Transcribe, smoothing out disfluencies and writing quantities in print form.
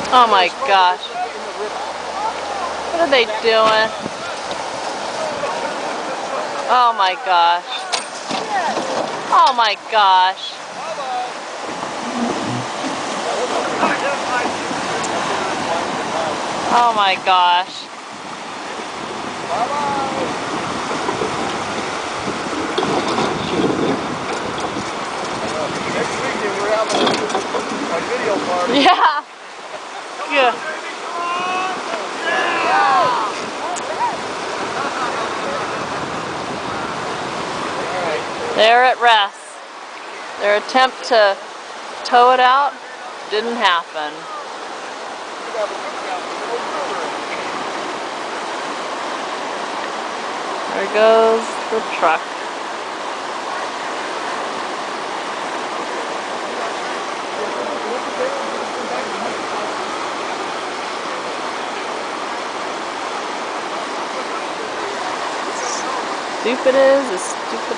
Oh my gosh. What are they doing? Oh my gosh. Oh my gosh. Oh my gosh. Next weekend we're having a video party. Yeah. Good. They're at rest. Their attempt to tow it out didn't happen. There goes the truck. Stupid is stupid.